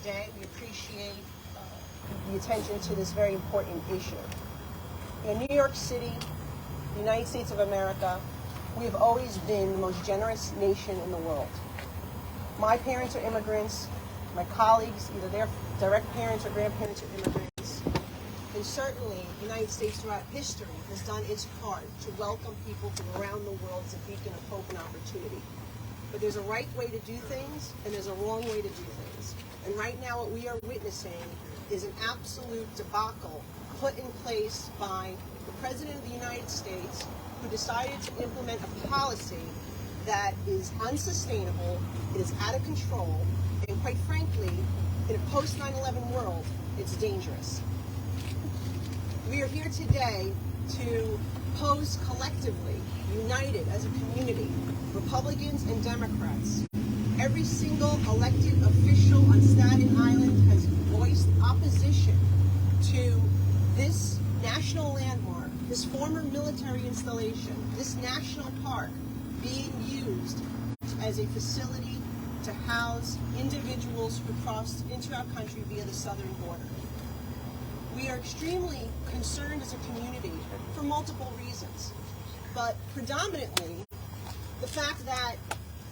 today. We appreciate the attention to this very important issue. In New York City, the United States of America, we have always been the most generous nation in the world. My parents are immigrants. My colleagues, either their direct parents or grandparents, are immigrants. And certainly, the United States throughout history has done its part to welcome people from around the world as a beacon of hope and opportunity. But there's a right way to do things, and there's a wrong way to do things. And right now, what we are witnessing is an absolute debacle put in place by the President of the United States, who decided to implement a policy that is unsustainable, it is out of control, and quite frankly, in a post 9/11 world, it's dangerous. We are here today to pose collectively, united as a community, Republicans and Democrats. Every single elected official on Staten Island has voiced opposition to this national landmark, this former military installation, this national park being used as a facility to house individuals who crossed into our country via the southern border. We are extremely concerned as a community for multiple reasons, but predominantly the fact that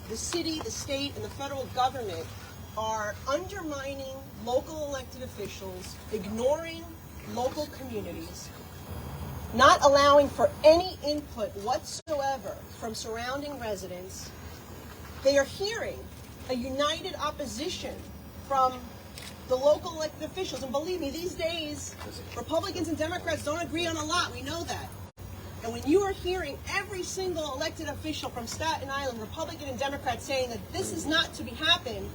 the city, the state, and the federal government are undermining local elected officials, ignoring local communities, not allowing for any input whatsoever from surrounding residents. They are hearing a united opposition from the local elected officials. And believe me, these days, Republicans and Democrats don't agree on a lot. We know that. And when you are hearing every single elected official from Staten Island, Republican and Democrat, saying that this is not to be happen,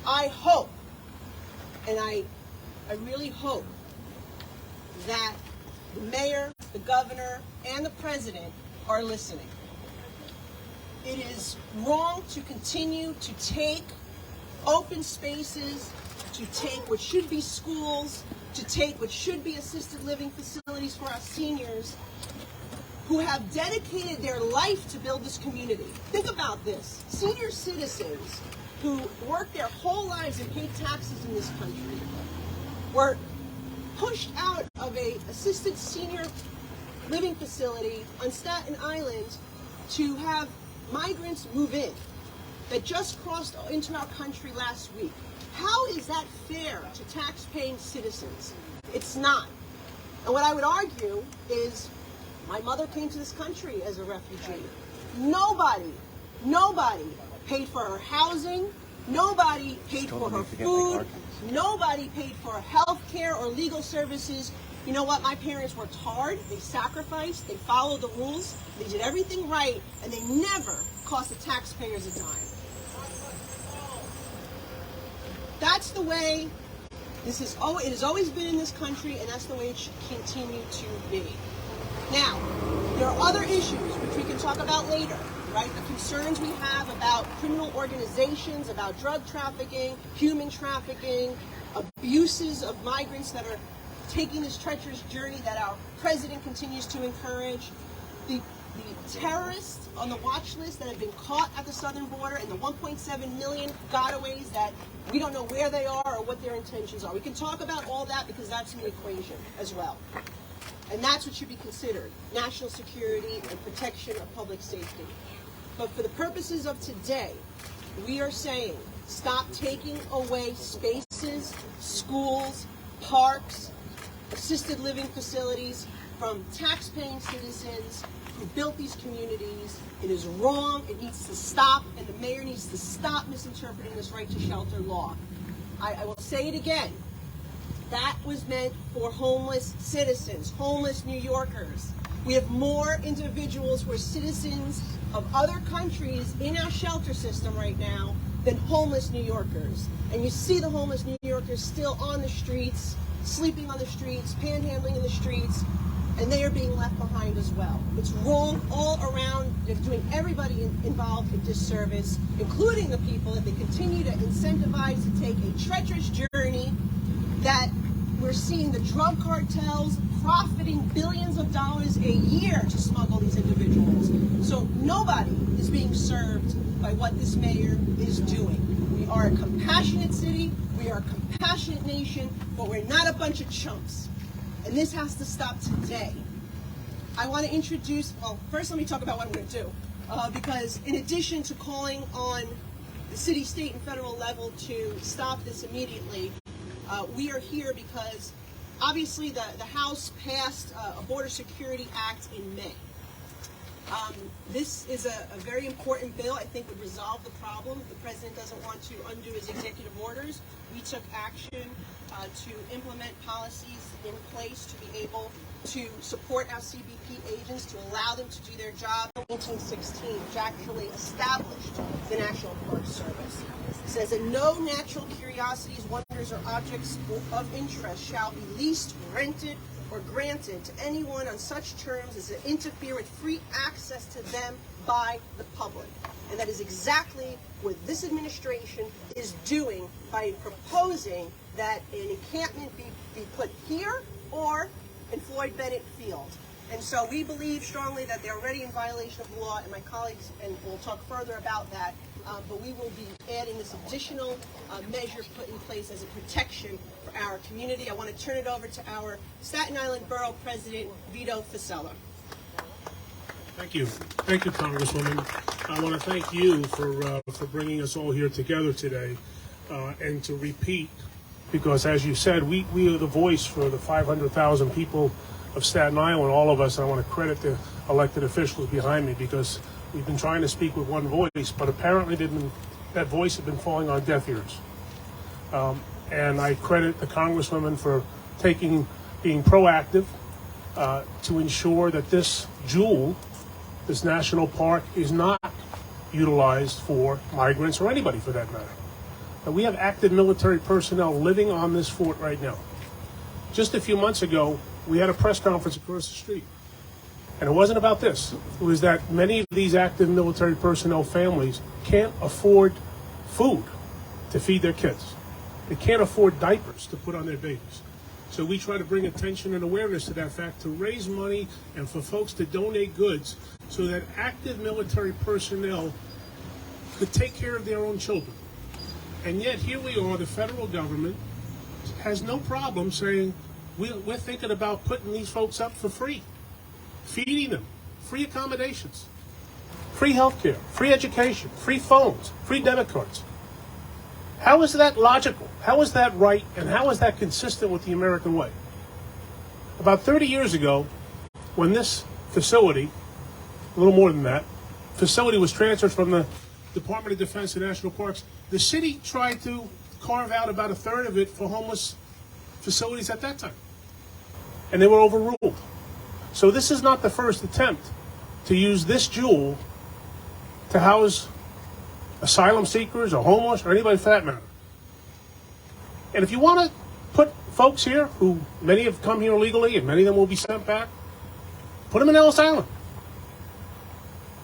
I hope, and I really hope that the mayor, the governor, and the president are listening. It is wrong to continue to take open spaces, to take what should be schools, to take what should be assisted living facilities for our seniors who have dedicated their life to build this community. Think about this. Senior citizens who worked their whole lives and paid taxes in this country were pushed out of a assisted senior living facility on Staten Island to have migrants move in that just crossed into our country last week. How is that fair to tax-paying citizens? It's not. And what I would argue is my mother came to this country as a refugee. Nobody paid for her housing. Nobody paid for her food. Nobody paid for her health care or legal services. You know what? My parents worked hard. They sacrificed. They followed the rules. They did everything right, and they never cost the taxpayers a dime. That's the way it has always been in this country, and that's the way it should continue to be. Now, there are other issues which we can talk about later, right? The concerns we have about criminal organizations, about drug trafficking, human trafficking, abuses of migrants that are taking this treacherous journey that our president continues to encourage, the terrorists on the watch list that have been caught at the southern border, and the 1.7 million gotaways that we don't know where they are or what their intentions are. We can talk about all that because that's in the equation as well. And that's what should be considered, national security and protection of public safety. But for the purposes of today, we are saying stop taking away spaces, schools, parks, assisted living facilities from tax-paying citizens who built these communities. It is wrong. It needs to stop, and the mayor needs to stop misinterpreting this right to shelter law. I will say it again. That was meant for homeless citizens, homeless New Yorkers. We have more individuals who are citizens of other countries in our shelter system right now than homeless New Yorkers. And you see the homeless New Yorkers still on the streets, sleeping on the streets, panhandling in the streets, and they are being left behind as well. It's wrong all around. They're doing everybody involved a disservice, including the people that they continue to incentivize to take a treacherous journey that we're seeing the drug cartels profiting billions of dollars a year to smuggle these individuals. So nobody is being served by what this mayor is doing. We We are a compassionate city. We are a compassionate nation, but we're not a bunch of chumps. And this has to stop today. I want to introduce, well, first let me talk about what I'm going to do. Because in addition to calling on the city, state, and federal level to stop this immediately, we are here because obviously the House passed a Border Security Act in May. This is a very important bill. I think would resolve the problem. The president doesn't want to undo his executive orders. We took action to implement policies in place to be able to support our CBP agents, to allow them to do their job. 1916, which actually established the National Park Service, says that no natural curiosities, wonders, or objects of interest shall be leased, rented, or granted to anyone on such terms as to interfere with free access to them by the public. And that is exactly what this administration is doing by proposing that an encampment be put here or in Floyd Bennett Field. And so we believe strongly that they're already in violation of the law, and my colleagues, and we'll talk further about that, but we will be adding this additional measure put in place as a protection for our community. I want to turn it over to our Staten Island Borough President, Vito Fasella. Thank you. Thank you, Congresswoman. I want to thank you for bringing us all here together today, and to repeat, because as you said, we are the voice for the 500,000 people of Staten Island, all of us. I want to credit the elected officials behind me, because we've been trying to speak with one voice, but apparently that voice has been falling on deaf ears. And I credit the Congresswoman for being proactive to ensure that this jewel, this national park, is not utilized for migrants or anybody for that matter. And we have active military personnel living on this fort right now. Just a few months ago, we had a press conference across the street. And it wasn't about this. It was that many of these active military personnel families can't afford food to feed their kids. They can't afford diapers to put on their babies. So we try to bring attention and awareness to that fact, to raise money and for folks to donate goods so that active military personnel could take care of their own children. And yet here we are, the federal government has no problem saying, we're thinking about putting these folks up for free, feeding them, free accommodations, free health care, free education, free phones, free debit cards. How is that logical? How is that right? And how is that consistent with the American way? About 30 years ago, when this facility, a little more than that, facility was transferred from the Department of Defense and National Parks, the city tried to carve out about a third of it for homeless facilities at that time. And they were overruled. So this is not the first attempt to use this jewel to house asylum seekers or homeless or anybody for that matter. And if you want to put folks here, who many have come here illegally and many of them will be sent back, put them in Ellis Island.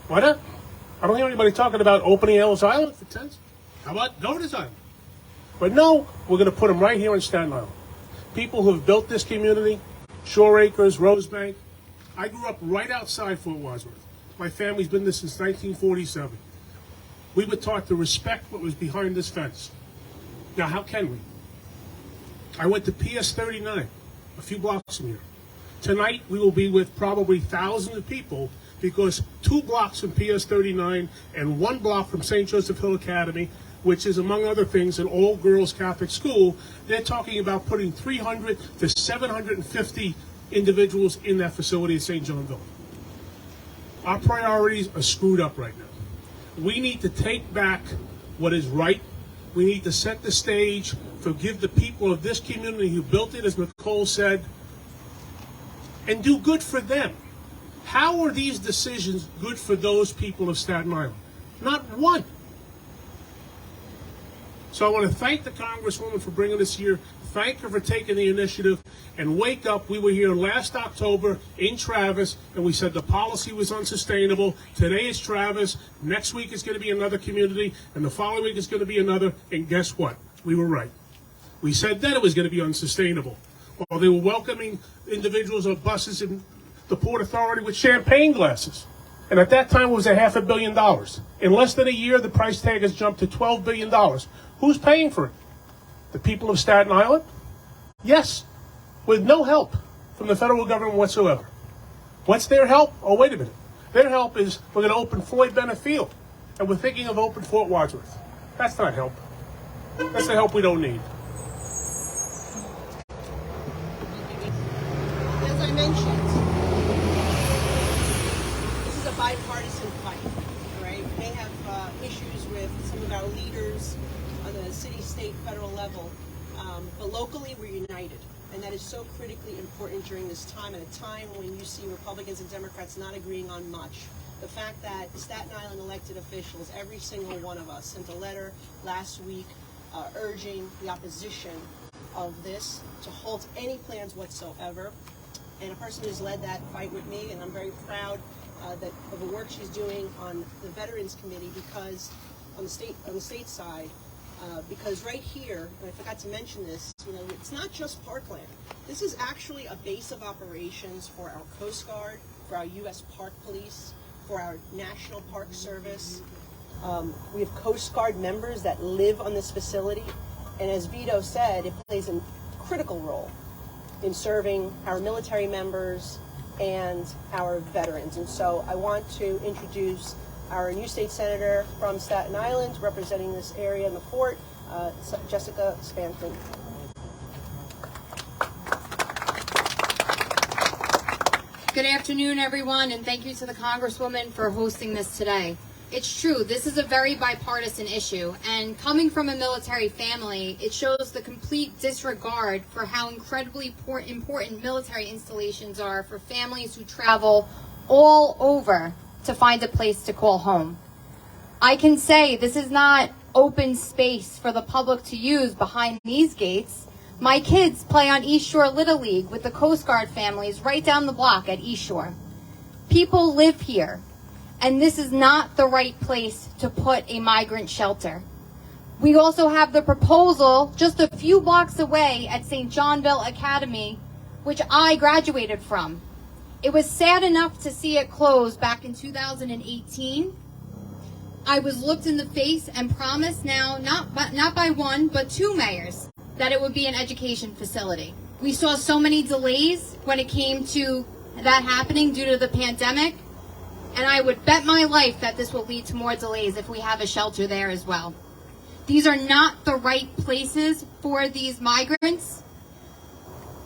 Why not? I don't hear anybody talking about opening Ellis Island for tents. How about Governor's Island? But no, we're going to put them right here in Staten Island. People who have built this community, Shore Acres, Rosebank. I grew up right outside Fort Wadsworth. My family's been there since 1947. We were taught to respect what was behind this fence. Now, how can we? I went to PS 39, a few blocks from here. Tonight, we will be with probably thousands of people because 2 blocks from PS 39 and 1 block from St. Joseph Hill Academy, which is, among other things, an all-girls Catholic school, they're talking about putting 300 to 750 individuals in that facility at St. Johnville. Our priorities are screwed up right now. We need to take back what is right. We need to set the stage, forgive the people of this community who built it, as Nicole said, and do good for them. How are these decisions good for those people of Staten Island? Not one. So I want to thank the Congresswoman for bringing this here. Thank her for taking the initiative. And wake up, we were here last October in Travis, and we said the policy was unsustainable. Today it's Travis. Next week it's going to be another community, and the following week it's going to be another. And guess what? We were right. We said then it was going to be unsustainable. While they were welcoming individuals on buses in the Port Authority with champagne glasses. And at that time, it was $500 million. In less than a year, the price tag has jumped to $12 billion. Who's paying for it? The people of Staten Island? Yes, with no help from the federal government whatsoever. What's their help? Oh, wait a minute. Their help is we're going to open Floyd Bennett Field, and we're thinking of open Fort Wadsworth. That's not help. That's the help we don't need. As I mentioned, this is a bipartisan fight, all right? We may have issues with some of our leaders on the city, state, federal level, but locally we're united. And that is so critically important during this time, at a time when you see Republicans and Democrats not agreeing on much. The fact that Staten Island elected officials, every single one of us, sent a letter last week urging the opposition of this to halt any plans whatsoever. And a person who's led that fight with me, and I'm very proud of the work she's doing on the Veterans Committee, because on the state side, because right here, and I forgot to mention this, it's not just parkland. This is actually a base of operations for our Coast Guard, for our U.S. Park Police, for our National Park Service. We have Coast Guard members that live on this facility, and as Vito said, it plays a critical role in serving our military members and our veterans. And so I want to introduce our new state senator from Staten Island, representing this area in the fort, Jessica Spanton. Good afternoon, everyone, and thank you to the Congresswoman for hosting this today. It's true, this is a very bipartisan issue, and coming from a military family, it shows the complete disregard for how incredibly important military installations are for families who travel all over to find a place to call home. I can say this is not open space for the public to use behind these gates. My kids play on East Shore Little League with the Coast Guard families right down the block at East Shore. People live here, and this is not the right place to put a migrant shelter. We also have the proposal just a few blocks away at St. Johnville Academy, which I graduated from. It was sad enough to see it close back in 2018. I was looked in the face and promised now, not by one, but two mayors, that it would be an education facility. We saw so many delays when it came to that happening due to the pandemic, and I would bet my life that this will lead to more delays if we have a shelter there as well. These are not the right places for these migrants.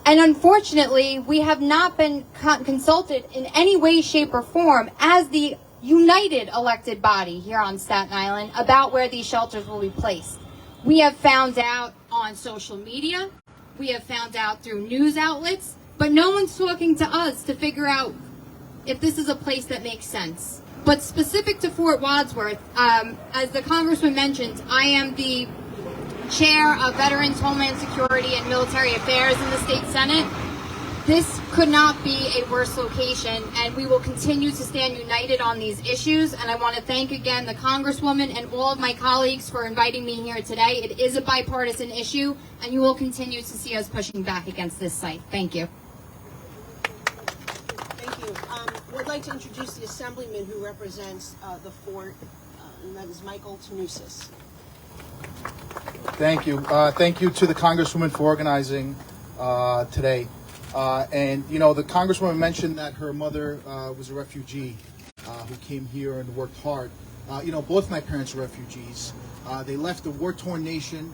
And unfortunately, we have not been consulted in any way, shape, or form as the united elected body here on Staten Island about where these shelters will be placed. We have found out on social media, we have found out through news outlets, but no one's talking to us to figure out if this is a place that makes sense. But specific to Fort Wadsworth, as the Congressman mentioned, I am the Chair of Veterans, Homeland Security, and Military Affairs in the State Senate. This could not be a worse location, and we will continue to stand united on these issues. And I want to thank again the Congresswoman and all of my colleagues for inviting me here today. It is a bipartisan issue, and you will continue to see us pushing back against this site. Thank you. Thank you. I'd like to introduce the Assemblyman who represents the fort, and that is Michael Tanusis. Thank you. Thank you to the Congresswoman for organizing today. And, the Congresswoman mentioned that her mother was a refugee who came here and worked hard. Both my parents were refugees. They left a war-torn nation.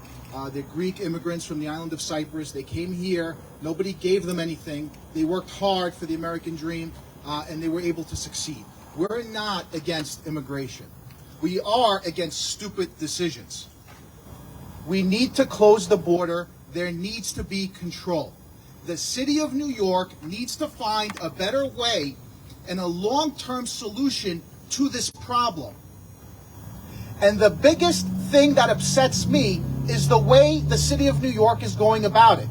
They're Greek immigrants from the island of Cyprus. They came here. Nobody gave them anything. They worked hard for the American dream, and they were able to succeed. We're not against immigration. We are against stupid decisions. We need to close the border. There needs to be control. The city of New York needs to find a better way and a long-term solution to this problem. And the biggest thing that upsets me is the way the city of New York is going about it.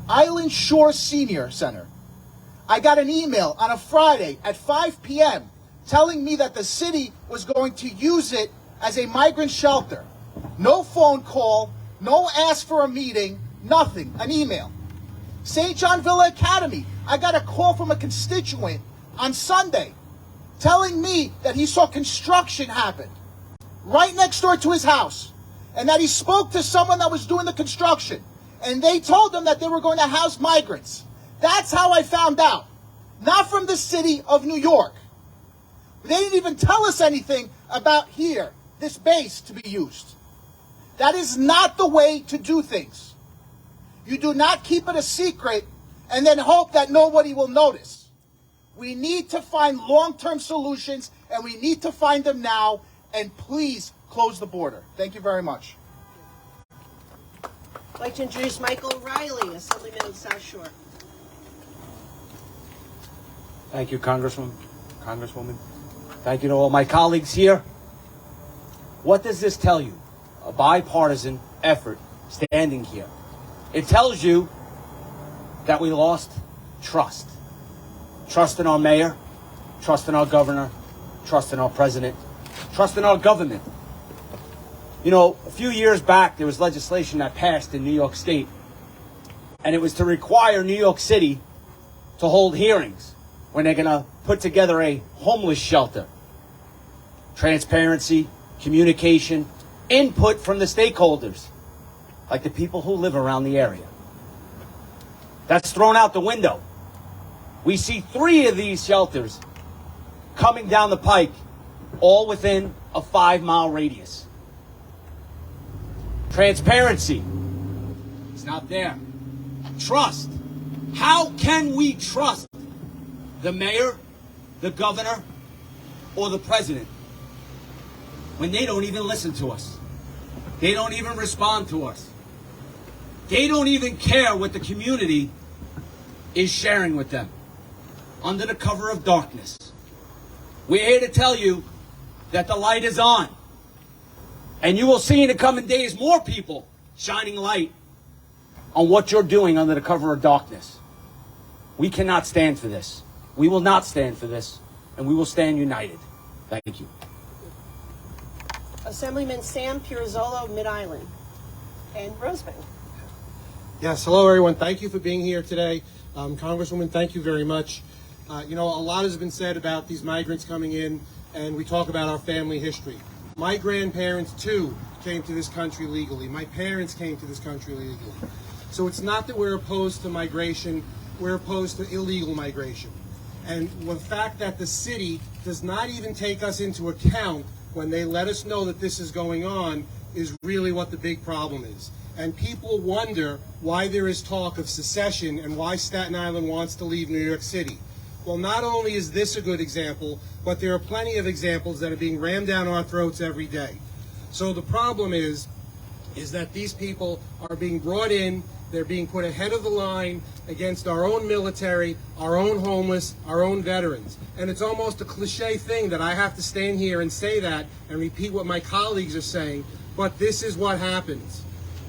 Island Shore Senior Center. I got an email on a Friday at 5 p.m. telling me that the city was going to use it as a migrant shelter. No phone call, no ask for a meeting, nothing, an email. St. John Villa Academy, I got a call from a constituent on Sunday telling me that he saw construction happen right next door to his house, and that he spoke to someone that was doing the construction, and they told him that they were going to house migrants. That's how I found out. Not from the city of New York. They didn't even tell us anything about here, this base to be used. That is not the way to do things. You do not keep it a secret and then hope that nobody will notice. We need to find long-term solutions, and we need to find them now, and please close the border. Thank you very much. I'd like to introduce Michael Riley, Assemblyman of South Shore. Thank you, Congresswoman. Thank you to all my colleagues here. What does this tell you? A bipartisan effort standing here. It tells you that we lost trust. Trust in our mayor, trust in our governor, trust in our president, trust in our government. You know, a few years back, there was legislation that passed in New York State, and it was to require New York City to hold hearings when they're going to put together a homeless shelter. Transparency, communication, input from the stakeholders, like the people who live around the area. That's thrown out the window. We see 3 of these shelters coming down the pike, all within a 5-mile radius. Transparency is not there. Trust. How can we trust the mayor, the governor, or the president when they don't even listen to us? They don't even respond to us. They don't even care what the community is sharing with them under the cover of darkness. We're here to tell you that the light is on. And you will see in the coming days more people shining light on what you're doing under the cover of darkness. We cannot stand for this. We will not stand for this, and we will stand united. Thank you. Assemblyman Sam Pirozzolo, Mid-Island, and Rosebank. Yes, hello everyone. Thank you for being here today. Congresswoman, thank you very much. You know, a lot has been said about these migrants coming in, and we talk about our family history. My grandparents, too, came to this country legally. My parents came to this country legally. So it's not that we're opposed to migration, we're opposed to illegal migration. And the fact that the city does not even take us into account when they let us know that this is going on is really what the big problem is. And people wonder why there is talk of secession and why Staten Island wants to leave New York City. Well, not only is this a good example, but there are plenty of examples that are being rammed down our throats every day. So the problem is that these people are being brought in, they're being put ahead of the line against our own military, our own homeless, our own veterans. And it's almost a cliche thing that I have to stand here and say that and repeat what my colleagues are saying, but this is what happens.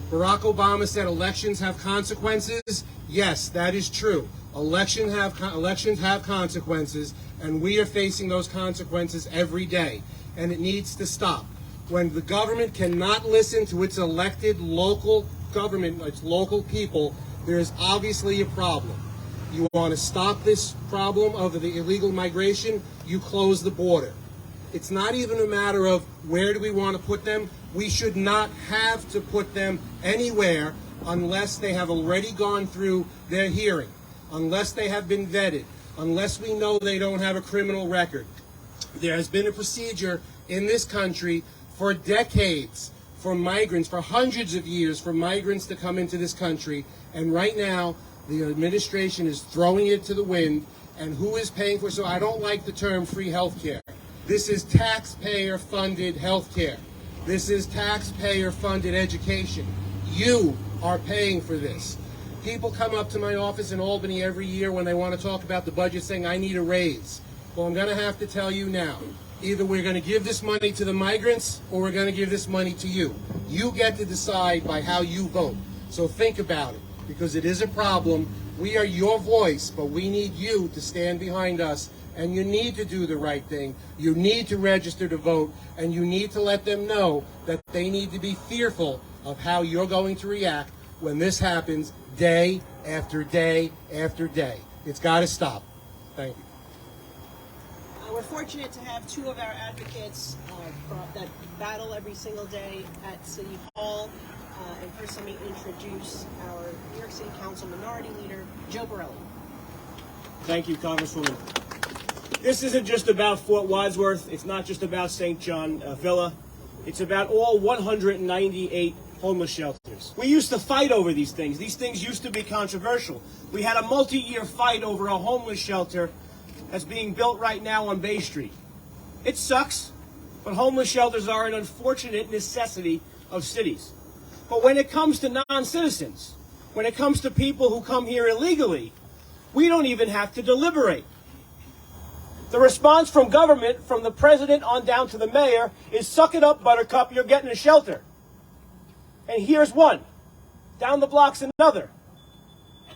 Barack Obama said elections have consequences. Yes, that is true. Elections have consequences, and we are facing those consequences every day, and it needs to stop. When the government cannot listen to its elected local government, its local people, there is obviously a problem. You want to stop this problem of the illegal migration, you close the border. It's not even a matter of where do we want to put them. We should not have to put them anywhere unless they have already gone through their hearing, unless they have been vetted, unless we know they don't have a criminal record. There has been a procedure in this country for decades for migrants, for hundreds of years, for migrants to come into this country, and right now the administration is throwing it to the wind, and who is paying for it? So I don't like the term free health care. This is taxpayer-funded health care. This is taxpayer-funded education. You are paying for this. People come up to my office in Albany every year when they want to talk about the budget saying, I need a raise. Well, I'm going to have to tell you now. Either we're going to give this money to the migrants or we're going to give this money to you. You get to decide by how you vote. So think about it, because it is a problem. We are your voice, but we need you to stand behind us, and you need to do the right thing. You need to register to vote, and you need to let them know that they need to be fearful of how you're going to react when this happens day after day after day. It's got to stop. Thank you. We're fortunate to have two of our advocates that battle every single day at City Hall. And first, let me introduce our New York City Council Minority Leader, Joe Borelli. Thank you, Congresswoman. This isn't just about Fort Wadsworth. It's not just about St. John Villa. It's about all 198 homeless shelters. We used to fight over these things. These things used to be controversial. We had a multi-year fight over a homeless shelter that's being built right now on Bay Street. It sucks, but homeless shelters are an unfortunate necessity of cities. But when it comes to non-citizens, when it comes to people who come here illegally, we don't even have to deliberate. The response from government, from the president on down to the mayor, is suck it up, Buttercup, you're getting a shelter. And here's one. Down the block's another.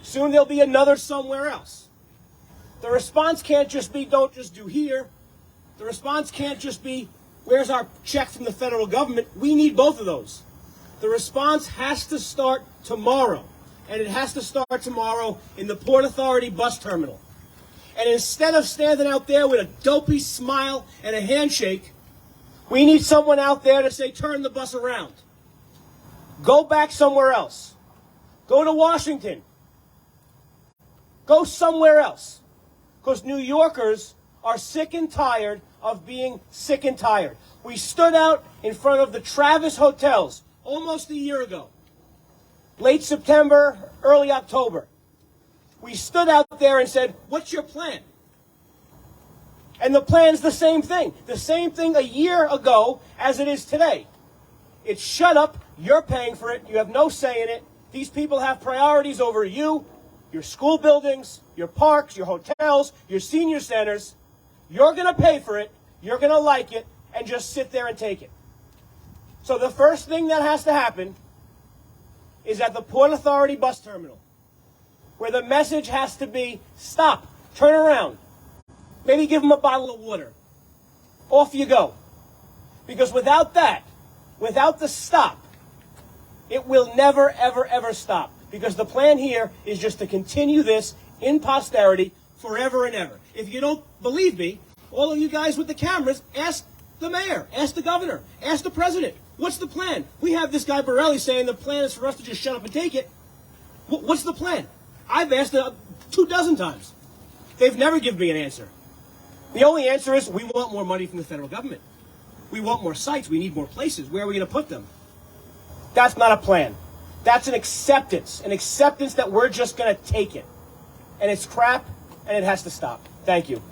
Soon there'll be another somewhere else. The response can't just be, don't just do here. The response can't just be, where's our check from the federal government? We need both of those. The response has to start tomorrow. And it has to start tomorrow in the Port Authority bus terminal. And instead of standing out there with a dopey smile and a handshake, we need someone out there to say, turn the bus around. Go back somewhere else. Go to Washington. Go somewhere else. Because New Yorkers are sick and tired of being sick and tired. We stood out in front of the Travis hotels almost a year ago. Late September, early October. We stood out there and said, what's your plan? And the plan's the same thing. The same thing a year ago as it is today. It's shut up, you're paying for it, you have no say in it. These people have priorities over you, your school buildings, your parks, your hotels, your senior centers. You're going to pay for it, you're going to like it, and just sit there and take it. So the first thing that has to happen is at the Port Authority bus terminal, where the message has to be, stop, turn around. Maybe give them a bottle of water. Off you go. Because without that, without the stop, it will never, ever, ever stop. Because the plan here is just to continue this in posterity forever and ever. If you don't believe me, all of you guys with the cameras, ask the mayor, ask the governor, ask the president. What's the plan? We have this guy Borelli saying the plan is for us to just shut up and take it. What's the plan? I've asked 24 times. They've never given me an answer. The only answer is we want more money from the federal government. We want more sites. We need more places. Where are we going to put them? That's not a plan. That's an acceptance that we're just going to take it. And it's crap, and it has to stop. Thank you.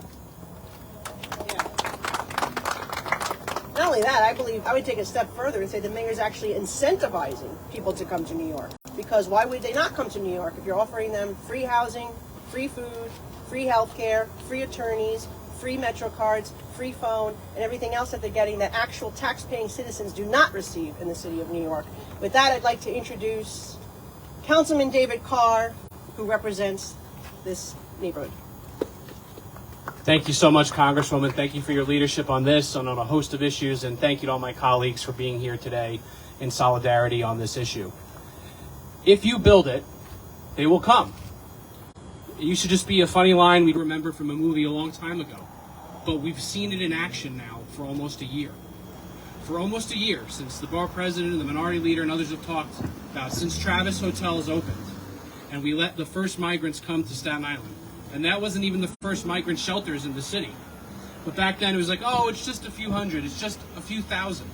Not only that, I believe I would take a step further and say the mayor's actually incentivizing people to come to New York. Because why would they not come to New York if you're offering them free housing, free food, free health care, free attorneys, free Metro cards, free phone, and everything else that they're getting that actual tax-paying citizens do not receive in the city of New York. With that, I'd like to introduce Councilman David Carr, who represents this neighborhood. Thank you so much, Congresswoman. Thank you for your leadership on this, on a host of issues, and thank you to all my colleagues for being here today in solidarity on this issue. If you build it, they will come. It used to just be a funny line we'd remember from a movie a long time ago, but we've seen it in action now for almost a year. For almost a year, since the bar president and the minority leader and others have talked about, since Travis Hotels opened, and we let the first migrants come to Staten Island. And that wasn't even the first migrant shelters in the city. But back then it was like, oh, it's just a few hundred, it's just a few thousand.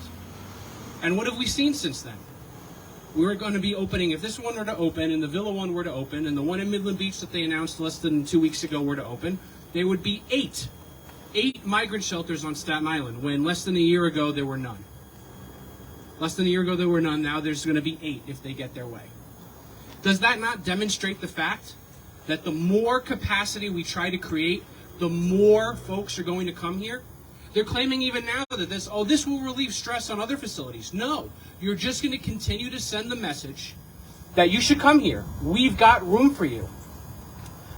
And what have we seen since then? We're going to be opening, if this one were to open, and the Villa one were to open, and the one in Midland Beach that they announced less than 2 weeks ago were to open, there would be eight migrant shelters on Staten Island, when less than a year ago there were none. Less than a year ago there were none, now there's going to be 8 if they get their way. Does that not demonstrate the fact that the more capacity we try to create, the more folks are going to come here? They're claiming even now that this will relieve stress on other facilities. No, you're just going to continue to send the message that you should come here. We've got room for you.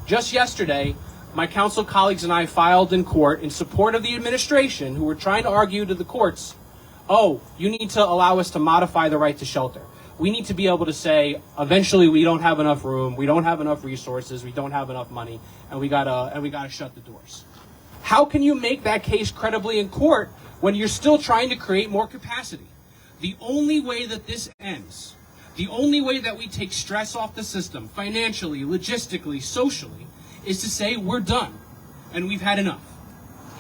Just yesterday, my council colleagues and I filed in court in support of the administration, who were trying to argue to the courts, oh, you need to allow us to modify the right to shelter. We need to be able to say, eventually we don't have enough room, we don't have enough resources, we don't have enough money, and we gotta shut the doors. How can you make that case credibly in court when you're still trying to create more capacity? The only way that this ends, the only way that we take stress off the system, financially, logistically, socially, is to say we're done and we've had enough.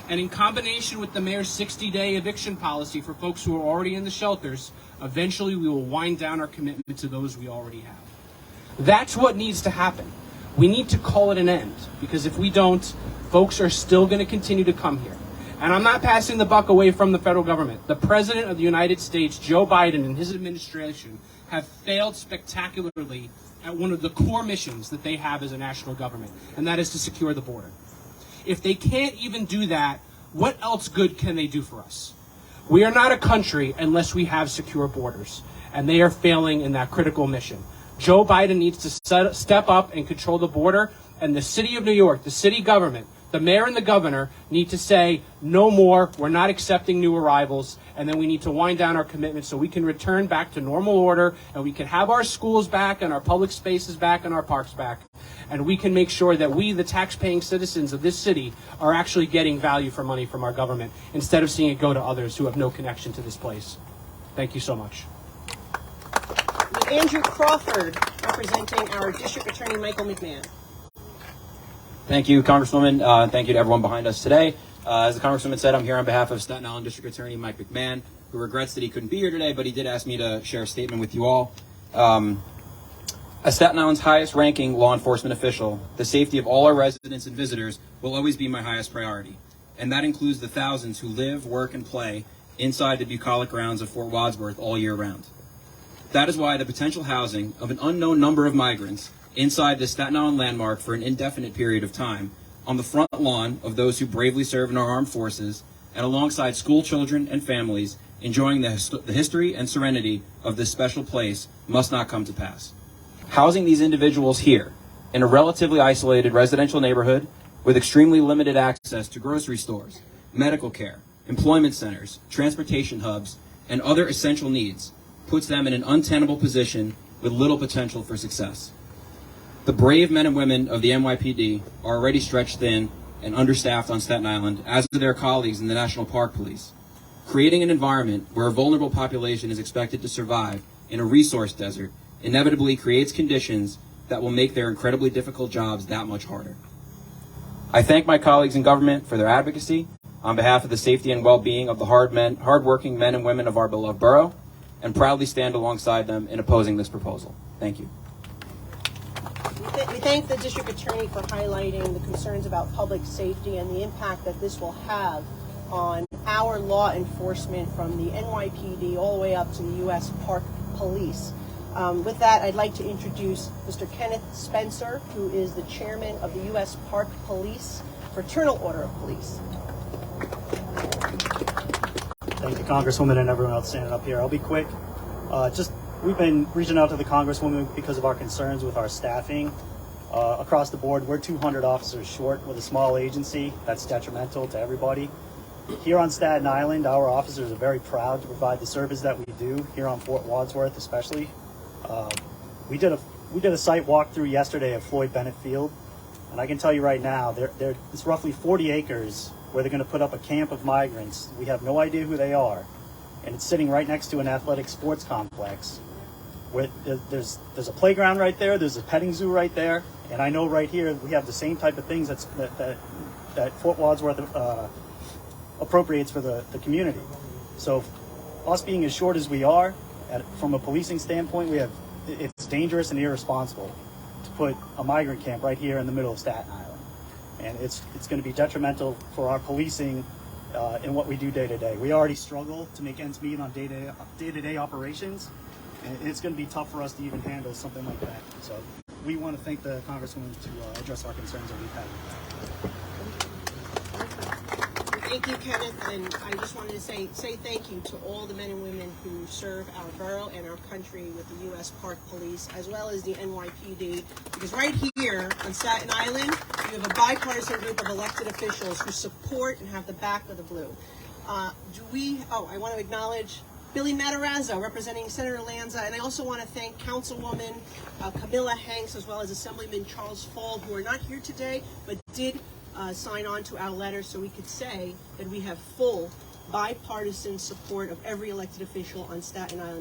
And in combination with the mayor's 60-day eviction policy for folks who are already in the shelters, eventually we will wind down our commitment to those we already have. That's what needs to happen. We need to call it an end, because if we don't, folks are still going to continue to come here. And I'm not passing the buck away from the federal government. The President of the United States, Joe Biden, and his administration have failed spectacularly at one of the core missions that they have as a national government, and that is to secure the border. If they can't even do that, what else good can they do for us? We are not a country unless we have secure borders, and they are failing in that critical mission. Joe Biden needs to step up and control the border, and the city of New York, the city government, the mayor and the governor need to say, no more, we're not accepting new arrivals, and then we need to wind down our commitment so we can return back to normal order, and we can have our schools back, and our public spaces back, and our parks back, and we can make sure that we, the tax-paying citizens of this city, are actually getting value for money from our government, instead of seeing it go to others who have no connection to this place. Thank you so much. Andrew Crawford, representing our District Attorney Michael McMahon. Thank you, Congresswoman. Thank you to everyone behind us today. As the Congresswoman said, I'm here on behalf of Staten Island District Attorney Mike McMahon, who regrets that he couldn't be here today, but he did ask me to share a statement with you all. As Staten Island's highest-ranking law enforcement official, the safety of all our residents and visitors will always be my highest priority, and that includes the thousands who live, work, and play inside the bucolic grounds of Fort Wadsworth all year round. That is why the potential housing of an unknown number of migrants inside the Staten Island landmark for an indefinite period of time, on the front lawn of those who bravely serve in our armed forces, and alongside school children and families enjoying the history and serenity of this special place, must not come to pass. Housing these individuals here, in a relatively isolated residential neighborhood with extremely limited access to grocery stores, medical care, employment centers, transportation hubs, and other essential needs, puts them in an untenable position with little potential for success. The brave men and women of the NYPD are already stretched thin and understaffed on Staten Island, as are their colleagues in the National Park Police. Creating an environment where a vulnerable population is expected to survive in a resource desert inevitably creates conditions that will make their incredibly difficult jobs that much harder. I thank my colleagues in government for their advocacy on behalf of the safety and well-being of the hard-working men and women of our beloved borough, and proudly stand alongside them in opposing this proposal. Thank you. We thank the District Attorney for highlighting the concerns about public safety and the impact that this will have on our law enforcement, from the NYPD all the way up to the U.S. Park Police. With that, I'd like to introduce Mr. Kenneth Spencer, who is the chairman of the U.S. Park Police Fraternal Order of Police. Thank you, Congresswoman, and everyone else standing up here. I'll be quick. We've been reaching out to the Congresswoman because of our concerns with our staffing. Across the board, we're 200 officers short with a small agency. That's detrimental to everybody. Here on Staten Island, our officers are very proud to provide the service that we do here on Fort Wadsworth, especially. We did a site walkthrough yesterday at Floyd Bennett Field, and I can tell you right now, it's roughly 40 acres where they're going to put up a camp of migrants. We have no idea who they are, and it's sitting right next to an athletic sports complex. Where there's a playground right there, there's a petting zoo right there, and I know right here we have the same type of things that Fort Wadsworth appropriates for the community. So us being as short as we are, from a policing standpoint, it's dangerous and irresponsible to put a migrant camp right here in the middle of Staten Island. And it's going to be detrimental for our policing in what we do day to day. We already struggle to make ends meet on day-to-day operations, and it's going to be tough for us to even handle something like that. So we want to thank the Congresswoman to address our concerns that we've had with that. Thank you, Kenneth, and I just wanted to say thank you to all the men and women who serve our borough and our country with the U.S. Park Police, as well as the NYPD, because right here on Staten Island, you have a bipartisan group of elected officials who support and have the back of the blue. I want to acknowledge Billy Matarazzo, representing Senator Lanza, and I also want to thank Councilwoman Camilla Hanks, as well as Assemblyman Charles Fald, who are not here today, but did sign on to our letter so we could say that we have full bipartisan support of every elected official on Staten Island.